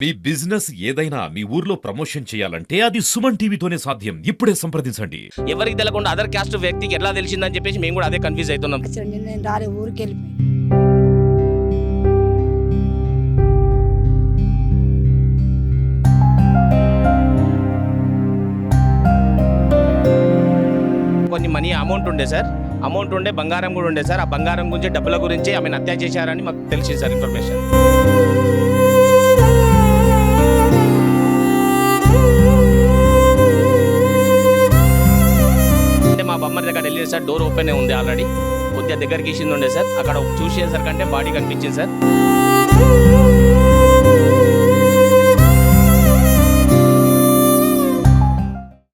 మీ business ఏదైనా మీ ఊర్లో promotion చేయాలంటే అది సుమన్ టీవీతోనే సాధ్యం. ఇప్పుడే సంప్రదించండి. ఎవరికి తెలియకుండా అదర్ క్యాస్ట్ వ్యక్తికి ఎట్లా తెలిసిందని చెప్పేసి మేము కూడా అదే కన్ఫ్యూజ్ అవుతున్నాం. అసలు నేను రాలే ఊరికి వెళ్ళిపోయి కొన్ని మనీ అమౌంట్ ఉండే సార్, అమౌంట్ ఉండే బంగారం కూడా ఉండే సార్. ఆ బంగారం గురించి డబ్బుల గురించి ఆమెను హత్య చేశారని మాకు తెలిసింది సార్ ఇన్ఫర్మేషన్. అంటే మా బొమ్మ దగ్గర వెళ్ళింది సార్, డోర్ ఓపెన్ ఉంది ఆల్రెడీ. కొద్దిగా దగ్గరికి ఇచ్చింది ఉండే సార్, అక్కడ చూసేసరికంటే బాడీ కనిపించింది సార్.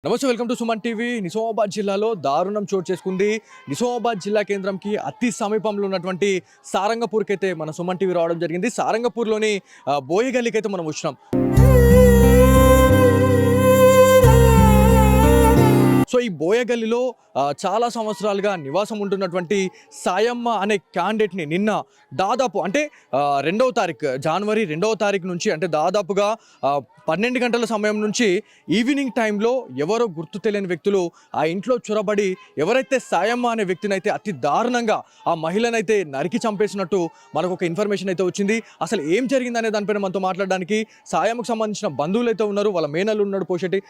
నమస్తే, welcome to Suman TV. Nizamabad జిల్లాలో దారుణం చోటు చేసుకుంది. నిజామాబాద్ జిల్లా కేంద్రంకి అతి సమీపంలో ఉన్నటువంటి సారంగపూర్కి అయితే మన సుమన్ టీవీ రావడం జరిగింది. సారంగపూర్లోని బోయగల్లికి అయితే మనం వచ్చినాం. సో ఈ బోయగల్లిలో చాలా సంవత్సరాలుగా నివాసం ఉంటున్నటువంటి సాయమ్మ అనే క్యాండిడేట్ని నిన్న దాదాపు అంటే 2వ తారీఖు జనవరి 2వ తారీఖు నుంచి అంటే దాదాపుగా 12 గంటల సమయం నుంచి ఈవినింగ్ టైంలో ఎవరో గుర్తు తెలియని వ్యక్తులు ఆ ఇంట్లో చొరబడి ఎవరైతే సాయమ్మ అనే వ్యక్తిని అయితే అతి దారుణంగా ఆ మహిళనైతే నరికి చంపేసినట్టు మనకు ఒక ఇన్ఫర్మేషన్ అయితే వచ్చింది. అసలు ఏం జరిగిందనే దానిపైన మనతో మాట్లాడడానికి సాయమ్మకు సంబంధించిన బంధువులు అయితే ఉన్నారు. వాళ్ళ మేనల్లు ఉన్నాడు పోషెట్టి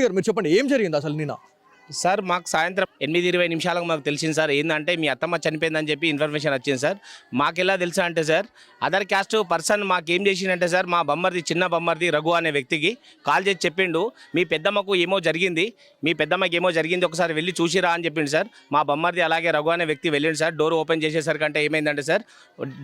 గారు, మీరు చెప్పండి ఏం జరిగింది అసలు నిన్న? సార్ మాకు సాయంత్రం 8:20 మాకు తెలిసింది సార్. ఏంటంటే మీ అత్తమ్మ చనిపోయిందని చెప్పి ఇన్ఫర్మేషన్ వచ్చింది సార్. మాకు ఎలా తెలుసా అంటే సార్, అదర్ క్యాస్ట్ పర్సన్ మాకేం చేసిందంటే సార్, మా బొమ్మర్ది చిన్న బొమ్మర్ది రఘు అనే వ్యక్తికి కాల్ చేసి చెప్పిండు, మీ పెద్దమ్మకు ఏమో జరిగింది, మీ పెద్దమ్మకి ఏమో జరిగింది, ఒకసారి వెళ్ళి చూసిరా అని చెప్పిండు సార్. మా బొమ్మర్ది అలాగే రఘు అనే వ్యక్తి వెళ్ళిండు సార్. డోర్ ఓపెన్ చేసేసరికంటే ఏమైందంటే సార్,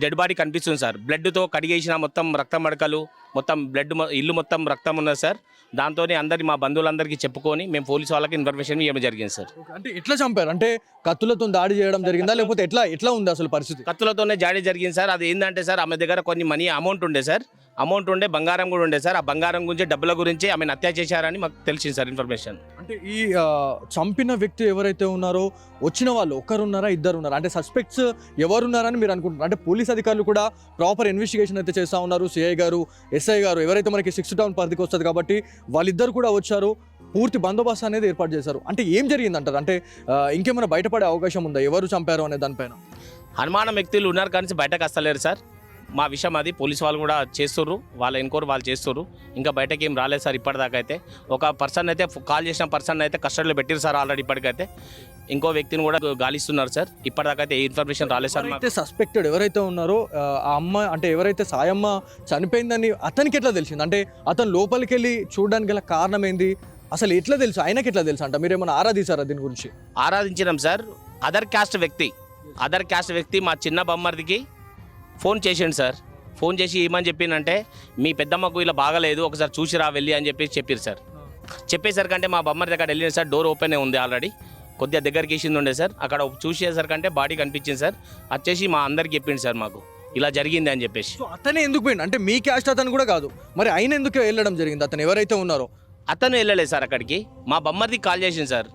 డెడ్ బాడీ కనిపిస్తుంది సార్. బ్లడ్తో కడిగేసిన మొత్తం రక్తం మడకలు, మొత్తం బ్లడ్, ఇల్లు మొత్తం రక్తం ఉన్నది సార్. దాంతో అందరి మా బంధువులందరికీ చెప్పుకొని మేము పోలీసు వాళ్ళకి ఇన్ఫర్మేషన్ ఇవ్వడం జరిగింది సార్. అంటే ఎట్లా చంపారు? అంటే కత్తులతో దాడి చేయడం జరిగిందా, లేకపోతే ఎట్లా ఉంది అసలు పరిస్థితి? కత్తులతోనే దాడి జరిగింది సార్. అది ఏంటంటే సార్, ఆమె దగ్గర కొన్ని మనీ అమౌంట్ ఉండే సార్, అమౌంట్ ఉండే బంగారం కూడా ఉండే సార్. ఆ బంగారం గురించి డబ్బుల గురించి ఆమెను హత్య చేశారని మాకు తెలిసింది సార్ ఇన్ఫర్మేషన్. అంటే ఈ చంపిన వ్యక్తి ఎవరైతే ఉన్నారో వచ్చిన వాళ్ళు ఒక్కరున్నారా, ఇద్దరు ఉన్నారా? అంటే సస్పెక్ట్స్ ఎవరున్నారని మీరు అనుకుంటున్నారు? అంటే పోలీస్ అధికారులు కూడా ప్రాపర్ ఇన్వెస్టిగేషన్ అయితే చేస్తూ ఉన్నారు. సిఐ గారు, ఎస్ఐ గారు, ఎవరైతే మనకి 6 టౌన్ పరిధికి వస్తుంది కాబట్టి వాళ్ళిద్దరు కూడా వచ్చారు. పూర్తి బందోబస్తు అనేది ఏర్పాటు చేశారు. అంటే ఏం జరిగిందంటారు? అంటే ఇంకేమైనా బయటపడే అవకాశం ఉందా ఎవరు చంపారు అనే దానిపైన? అనుమానం వ్యక్తులు ఉన్నారు కానీ బయటకు వస్తలేరు సార్. మా విషయం అది పోలీసు వాళ్ళు కూడా చేస్తుర్రు, వాళ్ళ ఎన్క్వైరీ వాళ్ళు చేస్తుర్రు. ఇంకా బయటకి ఏం రాలేదు సార్ ఇప్పటిదాకా. అయితే ఒక పర్సన్ అయితే కాల్ చేసిన పర్సన్ అయితే కస్టడీలో పెట్టారు సార్ ఆల్రెడీ. ఇప్పటికైతే ఇంకో వ్యక్తిని కూడా గాలిస్తున్నారు సార్. ఇప్పటిదాకా అయితే ఏ ఇన్ఫర్మేషన్ రాలేదు సార్. అయితే సస్పెక్టెడ్ ఎవరైతే ఉన్నారో ఆ అమ్మ అంటే ఎవరైతే సాయమ్మ చనిపోయిందని అతనికి ఎట్లా తెలిసింది? అంటే అతను లోపలికి వెళ్ళి చూడడానికి గల కారణం ఏంది? అసలు ఎట్లా తెలుసు, ఆయనకి ఎట్లా తెలుసు అంట? మీరేమైనా ఆరాధించారా దీని గురించి? ఆరాధించినాం సార్. అదర్ క్యాస్ట్ వ్యక్తి మా చిన్న బొమ్మర్దికి ఫోన్ చేసిండు సార్. ఫోన్ చేసి ఏమని చెప్పిందంటే, మీ పెద్దమ్మకు ఇలా బాగలేదు, ఒకసారి చూసిరా వెళ్ళి అని చెప్పారు సార్. చెప్పేసరికంటే మా బొమ్మరి దగ్గర వెళ్ళింది సార్. డోర్ ఓపెన్ ఉంది ఆల్రెడీ. కొద్దిగా దగ్గరికి ఇచ్చింది ఉండే సార్. అక్కడ చూసేసరికంటే బాడీ కనిపించింది సార్. వచ్చేసి మా అందరికి చెప్పింది సార్ మాకు ఇలా జరిగింది అని చెప్పేసి. అతనే ఎందుకు పోయింది? అంటే మీ క్యాస్ట్ అతను కూడా కాదు, మరి ఆయన ఎందుకు వెళ్ళడం జరిగింది? అతను ఎవరైతే ఉన్నారో అతను వెళ్ళలేదు సార్ అక్కడికి. మా బొమ్మర్ది కాల్ చేసింది సార్.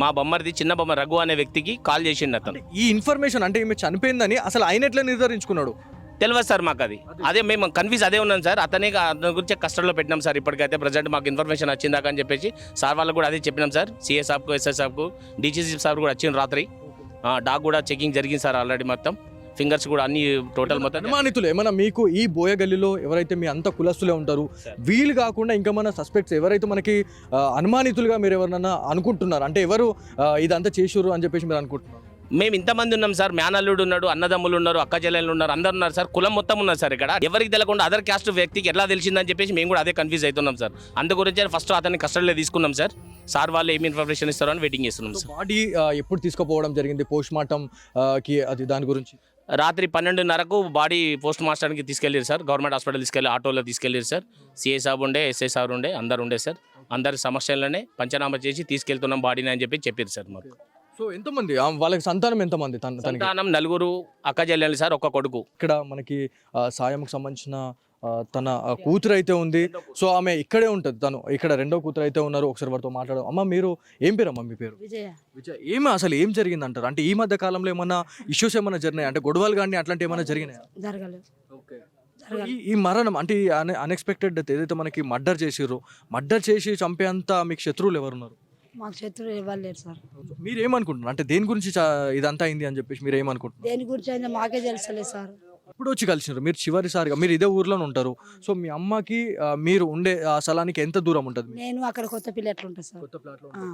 మా బొమ్మర్ది చిన్న బొమ్మ రఘు అనే వ్యక్తికి కాల్ చేసిండు అతను. ఈ ఇన్ఫర్మేషన్ అంటే ఈమె చనిపోయిందని అసలు ఆయన ఎట్లా నిర్ధారించుకున్నాడు? తెలియదు సార్ మాకు. అదే మేము కన్ఫ్యూజ్ అదే ఉన్నాం సార్. అతని గురించి కస్టడీలో పెట్టినాం సార్. ఇప్పటికైతే ప్రజెంట్ మాకు ఇన్ఫర్మేషన్ వచ్చిందాక అని చెప్పేసి సార్ వాళ్ళు కూడా అదే చెప్పినాం సార్. సిఏ సాబ్కు, ఎస్ఐ సాబ్కు, డీజీసీ సార్ కూడా వచ్చింది రాత్రి. డాగ్ కూడా చెకింగ్ జరిగింది సార్ ఆల్రెడీ. మొత్తం ఫింగర్స్ కూడా అన్ని టోటల్ మొత్తం. అనుమానితులు ఏమన్నా మీకు ఈ బోయగల్లిలో ఎవరైతే మీ అంత కులస్తులే ఉంటారు, వీళ్ళు కాకుండా ఇంకా మన సస్పెక్ట్స్ ఎవరైతే మనకి అనుమానితులుగా మీరు ఎవరన్నా అనుకుంటున్నారు? అంటే ఎవరు ఇదంతా చేసారు అని చెప్పేసి మీరు అనుకుంటున్నారు? మేము ఇంతమంది ఉన్నాం సార్. మేనల్లుడు ఉన్నాడు, అన్నదమ్ములు ఉన్నారు, అక్క చెల్లెలు ఉన్నారు, అందరు ఉన్నారు సార్. కులం మొత్తం ఉన్నారు సార్. ఇక్కడ ఎవరికి తెలియకుండా అదర్ క్యాస్ట్ వ్యక్తికి ఎట్లా తెలిసిందని చెప్పేసి మేము కూడా అదే కన్ఫ్యూజ్ అవుతున్నాం సార్. అందు గురించి ఫస్ట్ అతన్ని కస్టడీలో తీసుకున్నాం సార్. సార్ వాళ్ళు ఏమి ఇన్ఫర్మేషన్ ఇస్తారో అని వెయిటింగ్ చేస్తున్నాం సార్. బాడీ ఎప్పుడు తీసుకుపోవడం జరిగింది పోస్ట్ మార్టం కి? అది దాని గురించి రాత్రి 12:30కు బాడీ పోస్ట్ మార్టంకి తీసుకెళ్ళారు సార్. గవర్నమెంట్ హాస్పిటల్ తీసుకెళ్ళి ఆటోలో తీసుకెళ్ళారు సార్. సిఐ సాబ్ ఉండే, ఎస్ఐ సాబ్ ఉండే, అందరు ఉండే సార్. అందరి సమస్యలనే పంచనామా చేసి తీసుకెళ్తున్నాం బాడీని అని చెప్పారు సార్ మాకు. సో ఎంతమంది వాళ్ళకి సంతానం ఎంతమంది? సంతానం 4 అక్క చెల్లెలు సార్, ఒక్క కొడుకు. ఇక్కడ మనకి సాయంకు సంబంధించిన తన కూతురు అయితే ఉంది. సో ఆమె ఇక్కడే ఉంటుంది, తను ఇక్కడ 2వ కూతురు అయితే ఉన్నారు. ఒకసారి వారితో మాట్లాడదాం. అమ్మ మీరు ఏం పేరు? అమ్మ మీ పేరు? విజయ. విజయ్, ఏమి అసలు ఏం జరిగింది అంటారు? అంటే ఈ మధ్య కాలంలో ఏమన్నా ఇష్యూస్ ఏమైనా జరిగినాయి? అంటే గొడవలు కానీ అట్లాంటి ఏమైనా జరిగినాయా? జరగలేదు. ఓకే, ఈ మరణం అంటే ఈ అన్ఎక్స్పెక్టెడ్ డెత్ ఏదైతే మనకి మర్డర్ చేసిర్రో, మర్డర్ చేసి చంపేంత మీకు శత్రువులు ఎవరున్నారు? మాకు శత్రువులు ఇవ్వలేరు సార్. మీరు ఏమనుకుంటున్నారు? అంటే దేని గురించి ఇదంతా అయింది అని చెప్పేసి మీరు ఏమనుకుంటున్నారు? దేని గురించి అయిందో మాకే తెలుసలేదు సార్. ఇప్పుడు వచ్చి కలిసినారు మీరు చివరిసారిగా, మీరు ఇదే ఊర్లోనే ఉంటారు. సో మీ అమ్మకి మీరు ఉండే ఆ స్థలానికి ఎంత దూరం ఉంటుంది? నేను అక్కడ కొత్త పిల్ల ఎట్లుంటా సార్. కొత్త ప్లాట్లో ఆ.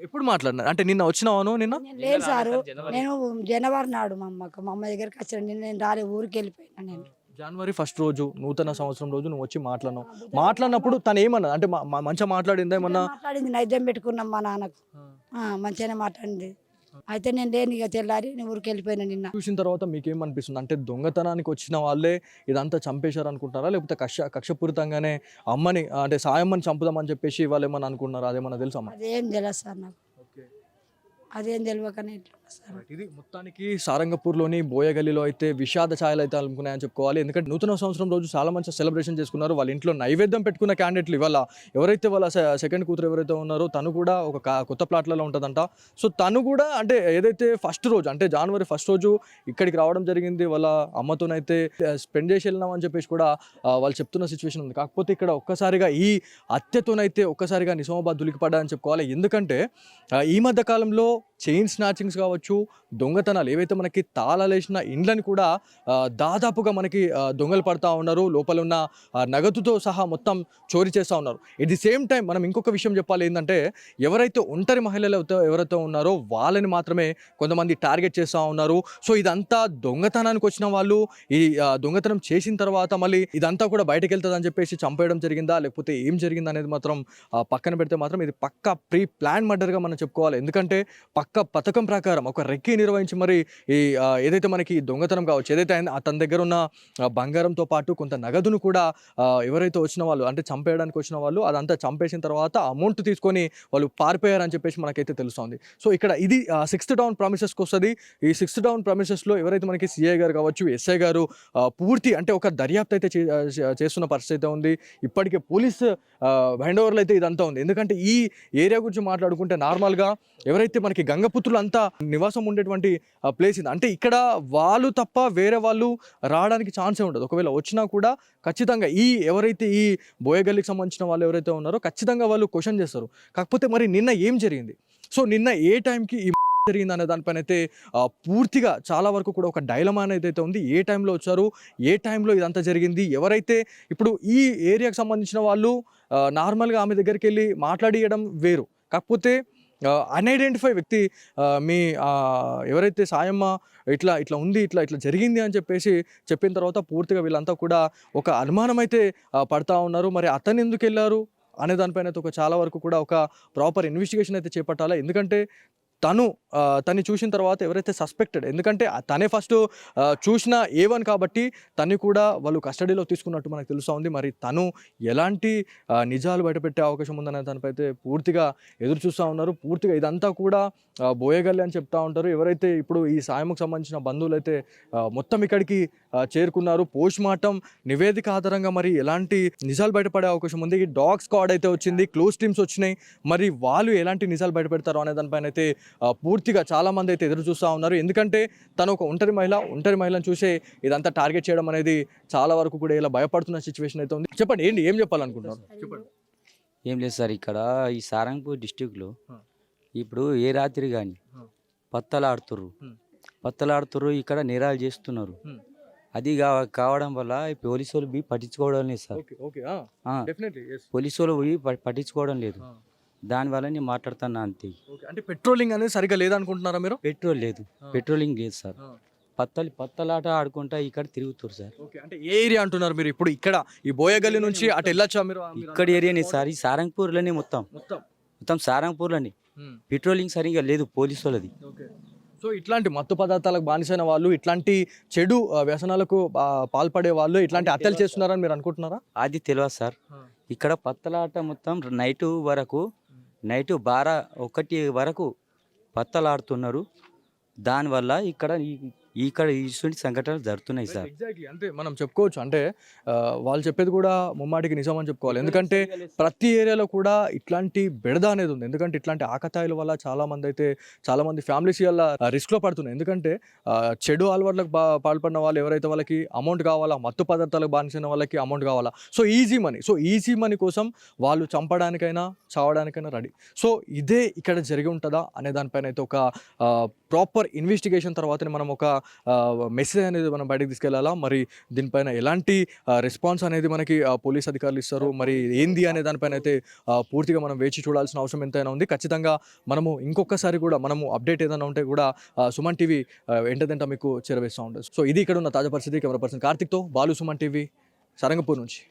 ఎప్పుడు మాట్లాడినారు? అంటే నిన్న వచ్చినావాను నిన్న? నేను లేదు సారు. నేను జనవరి నాడు మా అమ్మ దగ్గరికి వచ్చాను. నేను రాలే, ఊరికి వెళ్ళిపోయినా నేను. జనవరి 1 రోజు నూతన సంవత్సరం రోజు నువ్వు వచ్చి మాట్లాడినప్పుడు తను ఏమన్నా అంటే మంచిగా మాట్లాడిందా ఏమన్నా? మాట్లాడింది, నైద్యం పెట్టుకున్నాం మా నాన్నకు. మంచిగానే మాట్లాడింది. అయితే నేను లేని ఇక తెల్లారి నేను ఊరికి వెళ్ళిపోయినా నిన్న. చూసిన తర్వాత మీకేమనిపిస్తుంది? అంటే దొంగతనానికి వచ్చిన వాళ్ళే ఇదంతా చంపేశారు అనుకుంటారా, లేకపోతే కక్షపూరితంగానే అమ్మని అంటే సాయమ్మని చంపుదామని చెప్పేసి వాళ్ళు ఏమన్నా అనుకుంటున్నారా? అదేమన్నా తెలుసా అమ్మ? అదేం తెలియదు సార్ నాకు. అదేం తెలియకనే ఇట్లా సార్. ఇది మొత్తానికి సారంగపూర్లోని బోయగల్లిలో అయితే విషాద ఛాయలు అయితే అనుకున్నాయని చెప్పుకోవాలి. ఎందుకంటే నూతన సంవత్సరం రోజు చాలా మంచి సెలబ్రేషన్ చేసుకున్నారు. వాళ్ళ ఇంట్లో నైవేద్యం పెట్టుకున్న క్యాండిడేట్లు ఇవాళ ఎవరైతే వాళ్ళ సెకండ్ కూతురు ఎవరైతే ఉన్నారో తను కూడా ఒక కొత్త ప్లాట్లలో ఉంటుందంట. సో తను కూడా అంటే ఏదైతే ఫస్ట్ రోజు అంటే జనవరి 1 రోజు ఇక్కడికి రావడం జరిగింది, వాళ్ళ అమ్మతోనైతే స్పెండ్ చేసి వెళ్ళినామని చెప్పేసి కూడా వాళ్ళు చెప్తున్న సిచ్యువేషన్ ఉంది. కాకపోతే ఇక్కడ ఒక్కసారిగా ఈ హత్యతోనైతే ఒక్కసారిగా నిజామాబాద్ దులికిపడ్డాయని చెప్పుకోవాలి. ఎందుకంటే ఈ మధ్య కాలంలో చైన్ స్నాచింగ్స్ కావచ్చు, దొంగతనాలు ఏవైతే మనకి తాళాలేసిన ఇండ్లని కూడా దాదాపుగా మనకి దొంగలు పడతా ఉన్నారు. లోపల ఉన్న నగదుతో సహా మొత్తం చోరీ చేస్తూ ఉన్నారు. ఎట్ ది సేమ్ టైం మనం ఇంకొక విషయం చెప్పాలి ఏంటంటే, ఎవరైతే ఒంటరి మహిళలు ఎవరైతే ఉన్నారో వాళ్ళని మాత్రమే కొంతమంది టార్గెట్ చేస్తూ ఉన్నారు. సో ఇదంతా దొంగతనానికి వచ్చిన వాళ్ళు ఈ దొంగతనం చేసిన తర్వాత మళ్ళీ ఇదంతా కూడా బయటకు వెళ్తుందని చెప్పేసి చంపేయడం జరిగిందా లేకపోతే ఏం జరిగింది అనేది మాత్రం పక్కన పెడితే మాత్రం ఇది పక్కా ప్రీ ప్లాన్ మర్డర్గా మనం చెప్పుకోవాలి. ఎందుకంటే పక్క పథకం ప్రకారం ఒక రెక్కి నిర్వహించి మరి ఈ ఏదైతే మనకి దొంగతనం కావచ్చు, ఏదైతే తన దగ్గర ఉన్న బంగారంతో పాటు కొంత నగదును కూడా ఎవరైతే వచ్చిన వాళ్ళు అంటే చంపేయడానికి వచ్చిన వాళ్ళు అదంతా చంపేసిన తర్వాత అమౌంట్ తీసుకొని వాళ్ళు పారిపోయారని చెప్పేసి మనకైతే తెలుస్తుంది. సో ఇక్కడ ఇది 6th డౌన్ ప్రామిసెస్కి వస్తుంది. ఈ 6th డౌన్ ప్రామిసెస్లో ఎవరైతే మనకి సిఐ గారు కావచ్చు, ఎస్ఐ గారు పూర్తి అంటే ఒక దర్యాప్తు అయితే చేస్తున్న పరిస్థితి అయితే ఉంది. ఇప్పటికే పోలీస్ హ్యాండ్ ఓవర్లో అయితే ఇదంతా ఉంది. ఎందుకంటే ఈ ఏరియా గురించి మాట్లాడుకుంటే నార్మల్గా ఎవరైతే మనకి గంగపుత్రులు అంతా నివాసం ఉండేటువంటి ప్లేస్ ఇది. అంటే ఇక్కడ వాళ్ళు తప్ప వేరే వాళ్ళు రావడానికి ఛాన్సే ఉండదు. ఒకవేళ వచ్చినా కూడా ఖచ్చితంగా ఎవరైతే ఈ బోయగల్లికి సంబంధించిన వాళ్ళు ఎవరైతే ఉన్నారో ఖచ్చితంగా వాళ్ళు క్వశ్చన్ చేస్తారు. కాకపోతే మరి నిన్న ఏం జరిగింది, సో నిన్న ఏ టైంకి ఈ జరిగింది అనే దానిపైన అయితే పూర్తిగా చాలా వరకు కూడా ఒక డైలమా అనేది అయితే ఉంది. ఏ టైంలో వచ్చారు, ఏ టైంలో ఇదంతా జరిగింది, ఎవరైతే ఇప్పుడు ఈ ఏరియాకి సంబంధించిన వాళ్ళు నార్మల్గా ఆమె దగ్గరికి వెళ్ళి మాట్లాడియడం వేరు. కాకపోతే అన్ఐడెంటిఫై వ్యక్తి మీ ఎవరైతే సాయమ్మ ఇట్లా ఉంది ఇట్లా జరిగింది అని చెప్పేసి చెప్పిన తర్వాత పూర్తిగా వీళ్ళంతా కూడా ఒక అనుమానం అయితే పడతా ఉన్నారు. మరి అతను ఎందుకు వెళ్ళారు అనే దానిపైన అయితే ఒక చాలా వరకు కూడా ఒక ప్రాపర్ ఇన్వెస్టిగేషన్ అయితే చేపట్టాలి. ఎందుకంటే తను చూసిన తర్వాత ఎవరైతే సస్పెక్టెడ్, ఎందుకంటే తనే ఫస్ట్ చూసిన A1 కాబట్టి తను కూడా వాళ్ళు కస్టడీలో తీసుకున్నట్టు మనకు తెలుస్తూ ఉంది. మరి తను ఎలాంటి నిజాలు బయటపెట్టే అవకాశం ఉందనే దానిపై అయితే పూర్తిగా ఎదురు చూస్తూ ఉన్నారు. పూర్తిగా ఇదంతా కూడా బోయగల్లి అని చెప్తా ఉంటారు. ఎవరైతే ఇప్పుడు ఈ సాయముకు సంబంధించిన బంధువులు అయితే మొత్తం ఇక్కడికి చేరుకున్నారు. పోస్ట్ మార్టం నివేదిక ఆధారంగా మరి ఎలాంటి నిజాలు బయటపడే అవకాశం ఉంది. ఈ డాగ్ స్క్వాడ్ అయితే వచ్చింది, క్లోజ్ టీమ్స్ వచ్చినాయి. మరి వాళ్ళు ఎలాంటి నిజాలు బయటపెడతారు అనే దానిపైన అయితే పూర్తిగా చాలా మంది అయితే ఎదురు చూస్తూ ఉన్నారు. ఎందుకంటే తను ఒక ఒంటరి మహిళను చూసే ఇదంతా టార్గెట్ చేయడం అనేది చాలా వరకు కూడా ఇలా భయపడుతున్న సిచ్యువేషన్ అయితే ఉంది. చెప్పండి, ఏం చెప్పాలనుకుంటున్నారు? చెప్పండి. ఏం లేదు సార్, ఇక్కడ ఈ సారంగపూర్ డిస్టిక్లో ఇప్పుడు ఏ రాత్రి కానీ పత్తలాడుతుర్రు ఇక్కడ నేరాలు చేస్తున్నారు. అది కావడం వల్ల పోలీసు వాళ్ళు పోయి పట్టించుకోవడం లేదు సార్. పోలీసు వాళ్ళు పోయి పట్టించుకోవడం లేదు. దానివల్ల నేను మాట్లాడుతున్నా అంతే. అంటే పెట్రోలింగ్ అనేది సరిగ్గా లేదనుకుంటున్నారా మీరు? పెట్రోలింగ్ లేదు సార్. పత్తలాట ఆడుకుంటా ఇక్కడ తిరుగుతారు సార్. అంటే ఏ ఏరియా అంటున్నారు మీరు? ఇప్పుడు ఇక్కడ ఈ బోయగల్లి నుంచి అటు వెళ్ళొచ్చా మీరు? ఇక్కడ ఏరియానే సార్, ఈ సారంగపూర్లోనే మొత్తం సారంగపూర్లోనే పెట్రోలింగ్ సరిగ్గా లేదు పోలీసు వాళ్ళది. సో ఇట్లాంటి మత్తు పదార్థాలకు బానిసైన వాళ్ళు, ఇట్లాంటి చెడు వ్యసనాలకు పాల్పడే వాళ్ళు ఇట్లాంటి హత్యలు చేస్తున్నారని మీరు అనుకుంటున్నారా? అది తెలియదు సార్. ఇక్కడ పత్తలాట మొత్తం నైట్ 12 వరకు పత్తలాడుతున్నారు. దానివల్ల ఇక్కడ ఇక్కడ ఇటువంటి సంఘటనలు జరుగుతున్నాయి సార్. ఎగ్జాక్ట్లీ అంటే మనం చెప్పుకోవచ్చు అంటే వాళ్ళు చెప్పేది కూడా ముమ్మాటికి నిజం అని చెప్పుకోవాలి. ఎందుకంటే ప్రతి ఏరియాలో కూడా ఇట్లాంటి బెడద అనేది ఉంది. ఎందుకంటే ఇట్లాంటి ఆకతాయిల వల్ల చాలామంది ఫ్యామిలీస్ ఇవాళ రిస్క్లో పడుతున్నాయి. ఎందుకంటే చెడు అలవాట్లకు పాల్పడిన వాళ్ళు ఎవరైతే వాళ్ళకి అమౌంట్ కావాలా, మత్తు పదార్థాలకు బానిసిన వాళ్ళకి అమౌంట్ కావాలా, సో ఈజీ మనీ కోసం వాళ్ళు చంపడానికైనా చావడానికైనా రెడీ. సో ఇదే ఇక్కడ జరిగి ఉంటుందా అనే దానిపైన అయితే ఒక ప్రాపర్ ఇన్వెస్టిగేషన్ తర్వాతనే మనం ఒక మెసేజ్ అనేది మనం బయటకు తీసుకెళ్లాలా. మరి దీనిపైన ఎలాంటి రెస్పాన్స్ అనేది మనకి పోలీస్ అధికారులు ఇస్తారు, మరి ఏంది అనే దానిపైన అయితే పూర్తిగా మనం వేచి చూడాల్సిన అవసరం ఎంతైనా ఉంది. ఖచ్చితంగా మనము ఇంకొకసారి కూడా మనము అప్డేట్ ఏదైనా ఉంటే కూడా సుమన్ టీవీ వెంటదంట మీకు చేరవేస్తూ ఉంటుంది. సో ఇది ఇక్కడ ఉన్న తాజా పరిస్థితి. కెమెరా పర్సన్ కార్తిక్తో బాలు, సుమన్ టీవీ, సరంగపూర్ నుంచి.